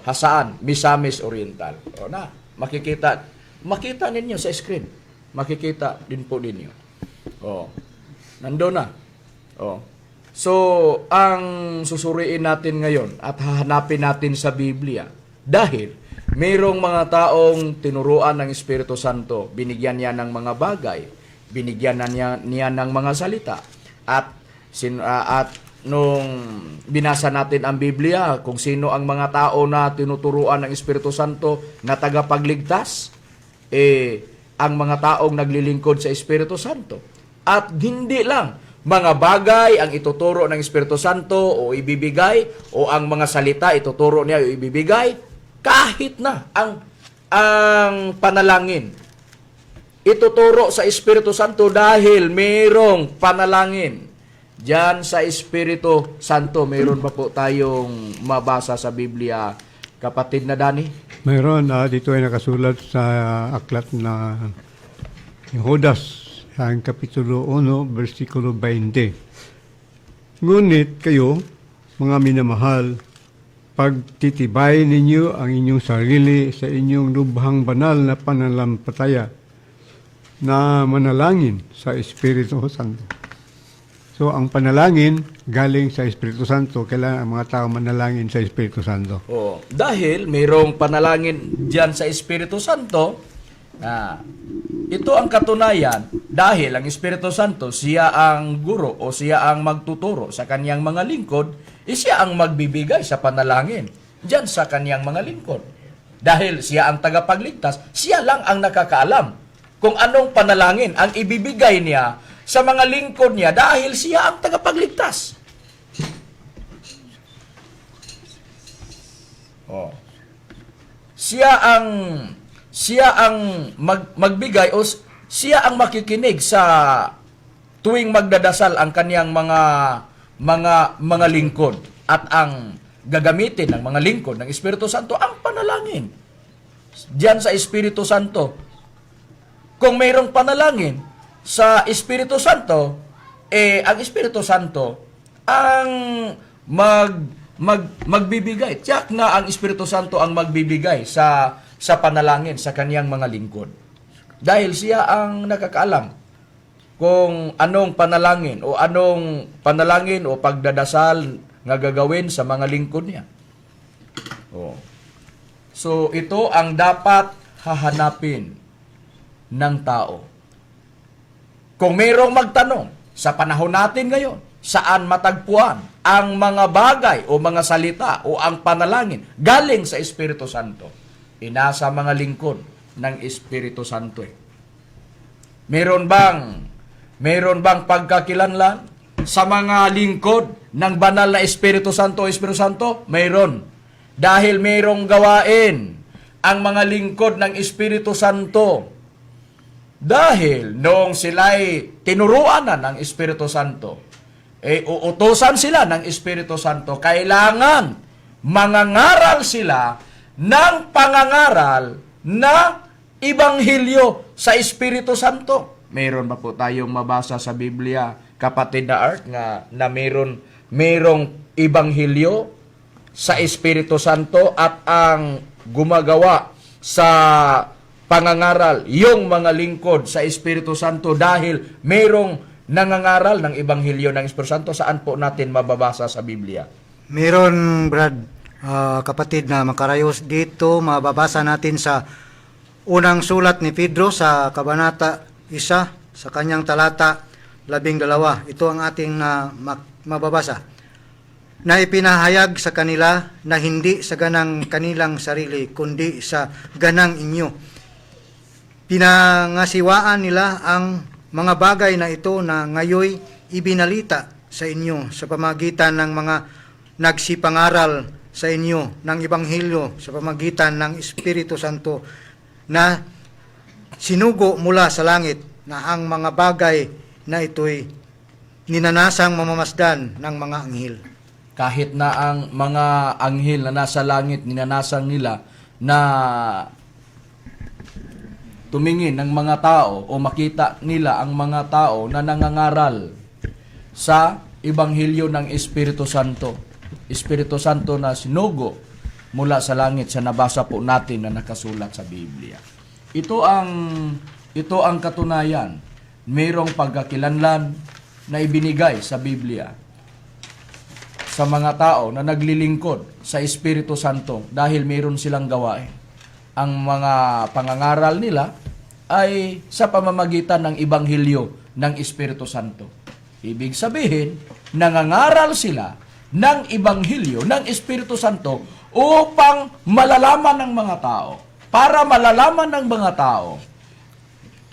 Hasaan, Misamis Oriental. Makita ninyo sa screen. Makikita din po ninyo. Nandoon na. So, ang susuriin natin ngayon at hahanapin natin sa Biblia, dahil mayroong mga taong tinuruan ng Espiritu Santo, binigyan niya ng mga bagay, binigyan niya ng mga salita, at nung binasa natin ang Biblia, kung sino ang mga tao na tinuturuan ng Espiritu Santo na tagapagligtas, ang mga taong naglilingkod sa Espiritu Santo. At hindi lang mga bagay ang ituturo ng Espiritu Santo o ibibigay, o ang mga salita ituturo niya o ibibigay, kahit na ang panalangin ituturo sa Espiritu Santo dahil mayroong panalangin. Diyan sa Espiritu Santo, mayroon ba po tayong mabasa sa Biblia, kapatid na Dani? Mayroon, dito ay nakasulat sa aklat na Judas, ang Kapitulo 1, versikulo 20. Ngunit kayo, mga minamahal, pagtitibay ninyo ang inyong sarili sa inyong lubhang banal na pananampalataya na manalangin sa Espiritu Santo. So, ang panalangin galing sa Espiritu Santo. Kailangan ang mga tao manalangin sa Espiritu Santo. Dahil mayroong panalangin diyan sa Espiritu Santo, ito ang katunayan dahil ang Espiritu Santo, siya ang guro o siya ang magtuturo sa kaniyang mga lingkod, siya ang magbibigay sa panalangin diyan sa kaniyang mga lingkod. Dahil siya ang tagapagligtas, siya lang ang nakakaalam kung anong panalangin ang ibibigay niya sa mga lingkod niya dahil siya ang tagapagligtas. Siya ang magbigay o siya ang makikinig sa tuwing magdadasal ang kaniyang mga lingkod, at ang gagamitin ng mga lingkod ng Espiritu Santo ang panalangin. Diyan sa Espiritu Santo. Kung mayroong panalangin sa Espiritu Santo, ang Espiritu Santo ang magbibigay. Tiyak na ang Espiritu Santo ang magbibigay sa panalangin sa kaniyang mga lingkod. Dahil siya ang nakakaalam kung anong panalangin o pagdadasal nga gagawin sa mga lingkod niya. So, ito ang dapat hahanapin ng tao. Kung mayroong magtanong sa panahon natin ngayon, saan matagpuan ang mga bagay o mga salita o ang panalangin galing sa Espiritu Santo? Inasa mga lingkod ng Espiritu Santo. Meron bang pagkakilanlan sa mga lingkod ng banal na Espiritu Santo o Espiritu Santo? Mayroon. Dahil mayroong gawain ang mga lingkod ng Espiritu Santo. Dahil noong sila'y tinuruan na ng Espiritu Santo, uutusan sila ng Espiritu Santo, kailangan mangangaral sila ng pangangaral na Ibanghilyo sa Espiritu Santo. Mayroon ba po tayong mabasa sa Biblia, kapatid na Art, na mayroong Ibanghilyo sa Espiritu Santo at ang gumagawa sa pangangaral yung mga lingkod sa Espiritu Santo dahil mayroong nangangaral ng Ebanghelyo ng Espiritu Santo? Saan po natin mababasa sa Biblia? Meron, Brad, kapatid na makarayos, dito mababasa natin sa unang sulat ni Pedro sa Kabanata 1, sa kanyang talata 12. Ito ang ating mababasa. Na ipinahayag sa kanila na hindi sa ganang kanilang sarili, kundi sa ganang inyo. Pinangasiwaan nila ang mga bagay na ito na ngayoy ibinalita sa inyo sa pamagitan ng mga nagsipangaral sa inyo ng Ebanghelyo sa pamagitan ng Espiritu Santo na sinugo mula sa langit, na ang mga bagay na ito'y ninanasang mamamasdan ng mga anghel. Kahit na ang mga anghel na nasa langit, ninanasang nila na tumingin ng mga tao o makita nila ang mga tao na nangangaral sa Ebanghelyo ng Espiritu Santo. Espiritu Santo na sinugo mula sa langit sa nabasa po natin na nakasulat sa Biblia. Ito ang katunayan. Mayroong pagkakilanlan na ibinigay sa Biblia sa mga tao na naglilingkod sa Espiritu Santo dahil mayroon silang gawain. Ang mga pangangaral nila ay sa pamamagitan ng Ebanghelyo ng Espiritu Santo. Ibig sabihin, nangangaral sila ng Ebanghelyo ng Espiritu Santo upang malalaman ng mga tao, para malalaman ng mga tao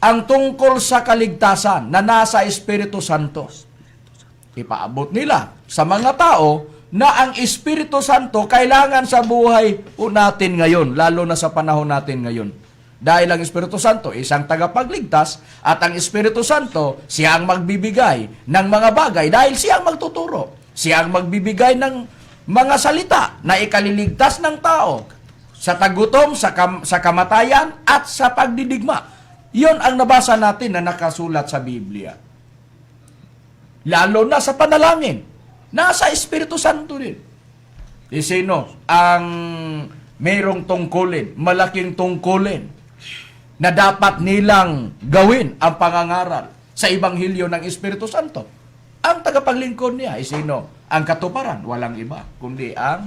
ang tungkol sa kaligtasan na nasa Espiritu Santo. Ipaabot nila sa mga tao na ang Espiritu Santo kailangan sa buhay po natin ngayon, lalo na sa panahon natin ngayon. Dahil ang Espiritu Santo isang tagapagligtas at ang Espiritu Santo siyang magbibigay ng mga bagay dahil siyang magtuturo. Siyang magbibigay ng mga salita na ikaliligtas ng tao sa tagutom, sa kamatayan at sa pagdidigma. Yon ang nabasa natin na nakasulat sa Biblia. Lalo na sa panalangin. Nasa Espiritu Santo din. Sino ang mayroong tungkulin, malaking tungkulin, na dapat nilang gawin ang pangangaral sa Ebanghelyo ng Espiritu Santo? Ang tagapaglingkod niya ay sino? Ang katuparan, walang iba, kundi ang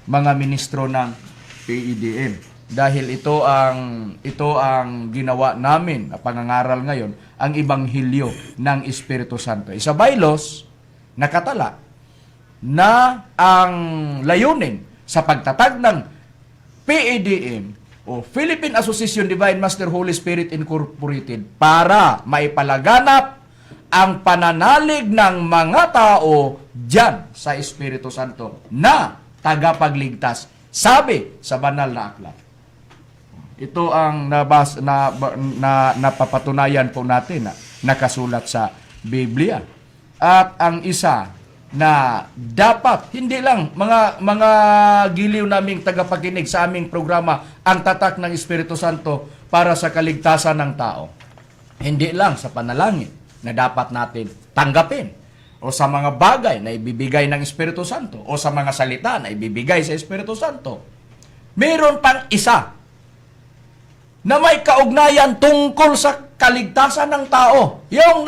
mga ministro ng PEDM. Dahil ito ang ginawa namin na pangangaral ngayon, ang Ebanghelyo ng Espiritu Santo. Sa bylaws, nakatala na ang layunin sa pagtatag ng PEDM o Philippine Association Divine Master Holy Spirit Incorporated para maipalaganap ang pananalig ng mga tao dyan sa Espiritu Santo na tagapagligtas, sabi sa banal na aklat. Ito ang napapatunayan po natin na nakasulat sa Biblia. At ang isa na dapat, hindi lang mga giliw naming tagapakinig sa aming programa, ang tatak ng Espiritu Santo para sa kaligtasan ng tao. Hindi lang sa panalangin na dapat natin tanggapin o sa mga bagay na ibibigay ng Espiritu Santo o sa mga salita na ibibigay sa Espiritu Santo. Meron pang isa na may kaugnayan tungkol sa kaligtasan ng tao. Yung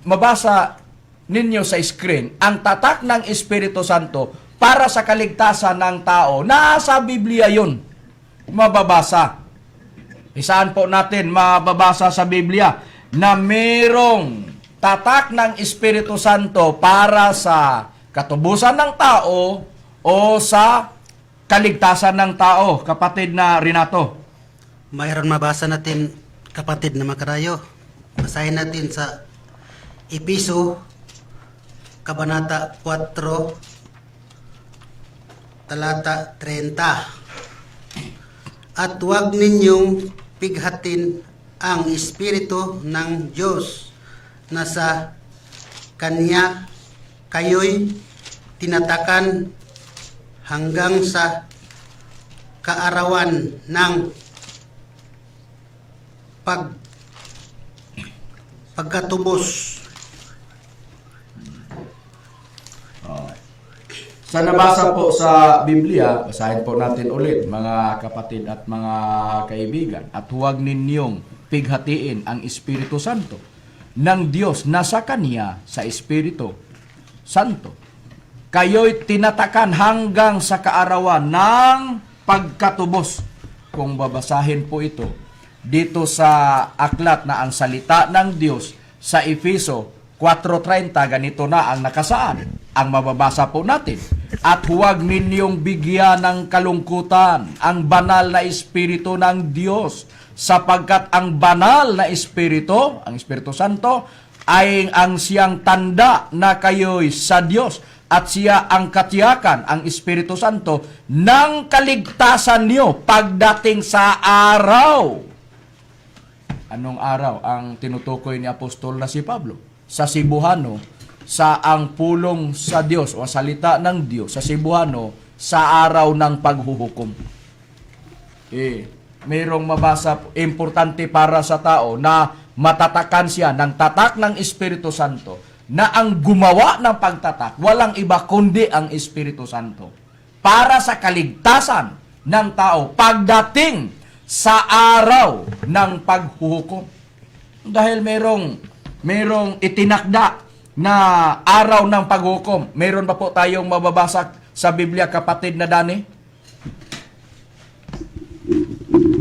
mabasa ninyo sa screen, ang tatak ng Espiritu Santo para sa kaligtasan ng tao. Nasa Biblia yun. Mababasa. Isaan po natin mababasa sa Biblia na mayroong tatak ng Espiritu Santo para sa katubusan ng tao o sa kaligtasan ng tao, kapatid na Renato. Mayroon mabasa natin, kapatid na Makarayo. Basahin natin sa Episo, Kabanata 4, talata 30. At huwag ninyong pighatin ang Espiritu ng Diyos na sa Kanya kayo'y tinatakan hanggang sa kaarawan ng pagkatubos. Sa nabasa po sa Biblia, basahin po natin ulit mga kapatid at mga kaibigan. At huwag ninyong pighatiin ang Espiritu Santo ng Diyos na sa Kanya sa Espiritu Santo. Kayo'y tinatakan hanggang sa kaarawan ng pagkatubos. Kung babasahin po ito dito sa aklat na ang salita ng Diyos sa Efeso 4:30, ganito na ang nakasaad. Ang mababasa po natin. At huwag ninyong bigyan ng kalungkutan ang banal na Espiritu ng Diyos, sapagkat ang banal na Espiritu, ang Espiritu Santo, ay ang siyang tanda na kayo'y sa Diyos, at siya ang katiyakan, ang Espiritu Santo, ng kaligtasan niyo pagdating sa araw. Anong araw ang tinutukoy ni Apostol na si Pablo? Sa Cebuano, sa ang pulong sa Diyos o salita ng Diyos sa Cebuano, sa araw ng paghuhukom. Mayroong mabasa, importante para sa tao na matatakan siya ng tatak ng Espiritu Santo, na ang gumawa ng pagtatak, walang iba kundi ang Espiritu Santo, para sa kaligtasan ng tao pagdating sa araw ng paghuhukom. Dahil merong itinakda na araw ng paghukom. Meron ba po tayong mababasa sa Biblia, kapatid na Dani?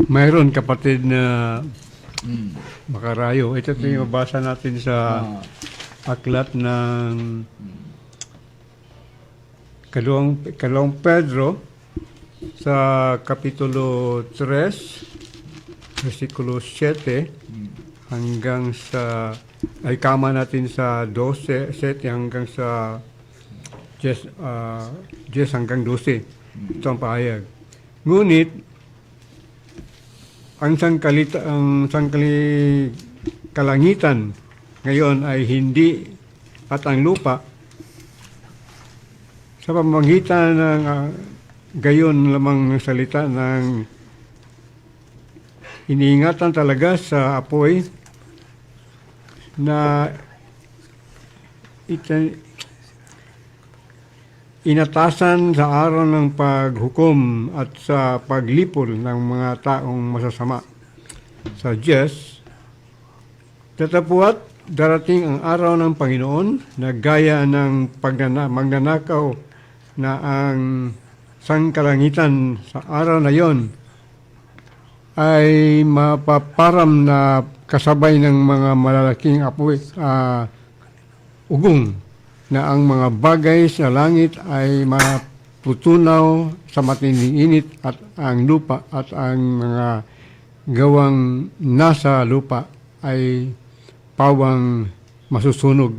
Mayroon, kapatid na Makarayo. Ito yung mabasa natin sa aklat ng Kalawang Pedro sa Kapitulo 3, versikulo 7 hanggang sa, ay kama natin sa 12, 7 hanggang sa 10 hanggang 12. Ito ang pahayag. Ngunit, ang kalangitan ngayon ay hindi, at ang lupa sa pamamagitan ng gayon lamang ng salita ng iniingatan talaga sa apoy na inatasan sa araw ng paghukom at sa paglipol ng mga taong masasama sa Diyos. Tatapuat darating ang araw ng Panginoon na gaya ng magnanakaw na ang sangkalangitan sa araw na yon ay mapaparam na kasabay ng mga malalaking apoy, ugong, na ang mga bagay sa langit ay maputunaw sa matinding init, at ang lupa at ang mga gawang nasa lupa ay pawang masusunog.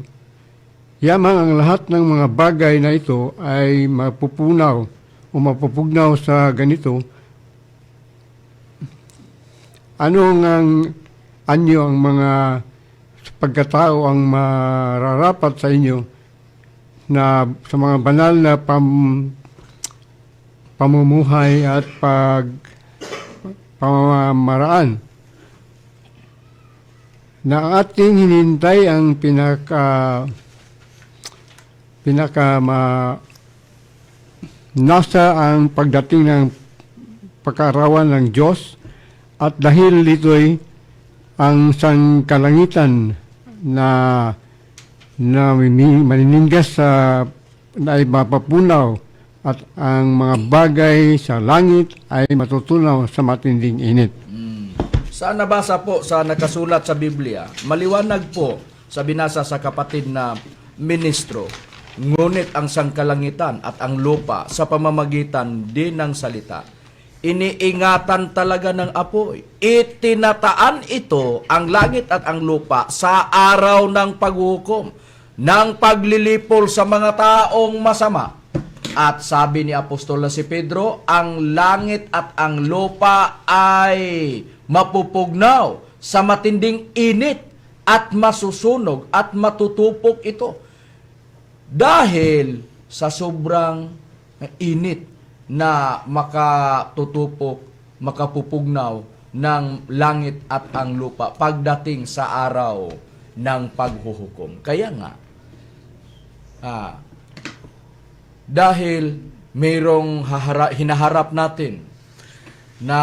Yamang ang lahat ng mga bagay na ito ay mapupunaw o mapupugnaw sa ganito. Anyo ang mga pagkatao ang mararapat sa inyo na sa mga banal na pamumuhay at pamamaraan, na ang ating hinintay ang nasa ang pagdating ng pagkaarawan ng Diyos, at dahil dito'y ang sangkalangitan na maniningas na ay mapapunaw, at ang mga bagay sa langit ay matutunaw sa matinding init. Sa nabasa po sa nakasulat sa Biblia, maliwanag po sa binasa sa kapatid na ministro, ngunit ang sangkalangitan at ang lupa sa pamamagitan din ng salita, iniingatan talaga ng apoy. Itinataan ito ang langit at ang lupa sa araw ng paghukom, ng paglilipol sa mga taong masama. At sabi ni Apostol na si Pedro, ang langit at ang lupa ay mapupugnaw sa matinding init at masusunog at matutupok ito. Dahil sa sobrang init na makatutupok, makapupugnaw ng langit at ang lupa pagdating sa araw ng paghuhukom. Kaya nga, dahil mayroong hinaharap natin na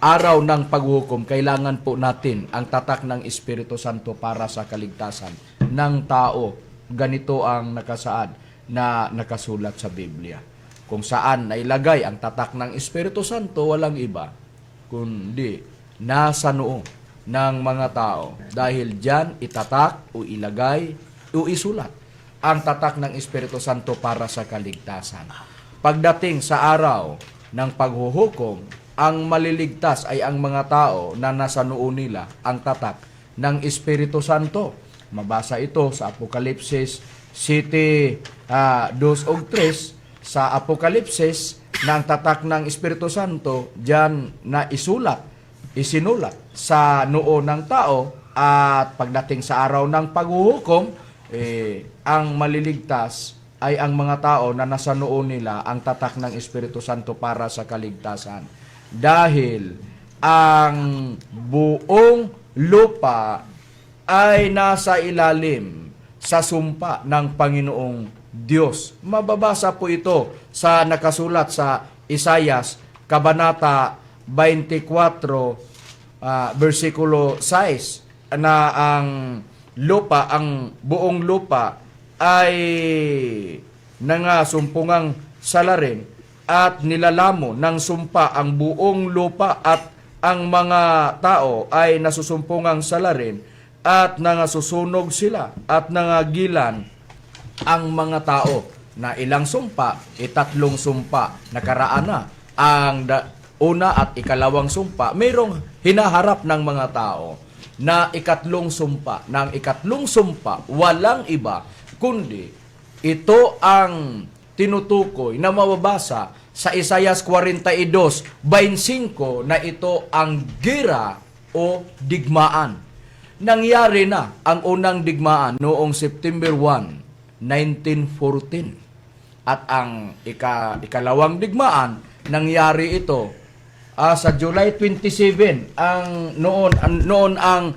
araw ng paghukom, kailangan po natin ang tatak ng Espiritu Santo para sa kaligtasan ng tao. Ganito ang nakasaad na nakasulat sa Biblia. Kung saan nailagay ang tatak ng Espiritu Santo, walang iba kundi nasa noo ng mga tao. Dahil diyan itatak o ilagay o isulat ang tatak ng Espiritu Santo para sa kaligtasan. Pagdating sa araw ng paghuhukom, ang maliligtas ay ang mga tao na nasa noo nila ang tatak ng Espiritu Santo. Mabasa ito sa Apokalipsis 7:2-3. Sa Apokalipsis na ang tatak ng Espiritu Santo diyan na isinulat sa noo ng tao, at pagdating sa araw ng paghuhukom, ang maliligtas ay ang mga tao na nasa noo nila ang tatak ng Espiritu Santo para sa kaligtasan. Dahil ang buong lupa ay nasa ilalim sa sumpa ng Panginoong Diyos. Mababasa po ito sa nakasulat sa Isayas, Kabanata 24, versikulo 6, na ang buong lupa ay nangasumpungang salarin at nilalamo ng sumpa ang buong lupa, at ang mga tao ay nasusumpungang salarin at nangasusunog sila at nangagilan ang mga tao na ilang sumpa, 3 sumpa. Nakaraan na ang una at ikalawang sumpa. Mayroong hinaharap ng mga tao na 3 sumpa. Ng 3 sumpa, walang iba kundi ito ang tinutukoy na mababasa sa Isayas 42:25 na ito ang gira o digmaan. Nangyari na ang unang digmaan noong September 1, 1914. At ang ikalawang digmaan, nangyari ito sa July 27, noon ang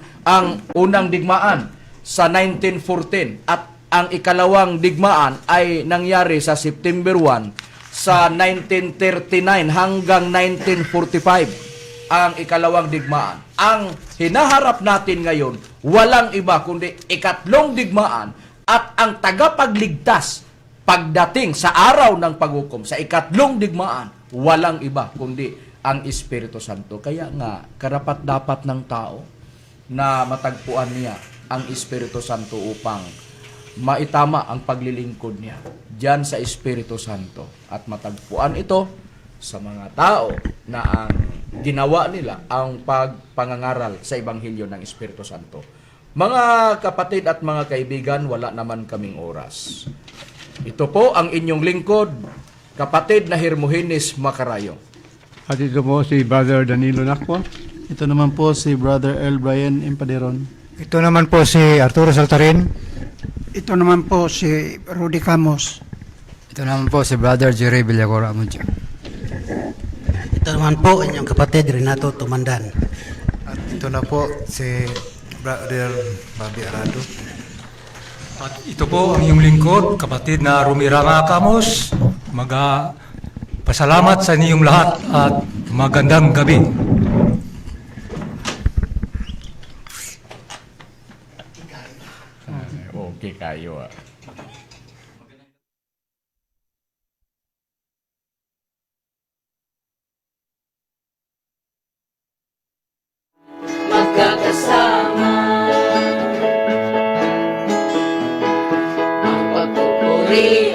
unang digmaan sa 1914, at ang ikalawang digmaan ay nangyari sa September 1 sa 1939 hanggang 1945, ang ikalawang digmaan. Ang hinaharap natin ngayon, walang iba kundi 3 digmaan, at ang tagapagligtas pagdating sa araw ng paghukom, sa 3 digmaan, walang iba kundi ang Espiritu Santo. Kaya nga, karapat-dapat ng tao na matagpuan niya ang Espiritu Santo upang maitama ang paglilingkod niya diyan sa Espiritu Santo, at matagpuan ito sa mga tao na ang ginawa nila ang pagpangangaral sa Ebanghelyo ng Espiritu Santo. Mga kapatid at mga kaibigan, wala naman kaming oras. Ito po ang inyong lingkod, kapatid na Hermogenes Macarayo. At ito po si Brother Danilo Nakwa. Ito naman po si Brother L. Brian Empaderon. Ito naman po si Arturo Saltarin. Ito naman po si Rudy Camos. Ito naman po si Brother Jerry Villacora Amuncio. Ito naman po inyong kapatid Renato Tumandan. At ito na po si Brother Bobby Arado. At ito po ang iyong lingkod, kapatid na Rumirama Camos. Pasalamat sa inyong lahat at magandang gabi. Okay kayo magkakasama ang pagpupuri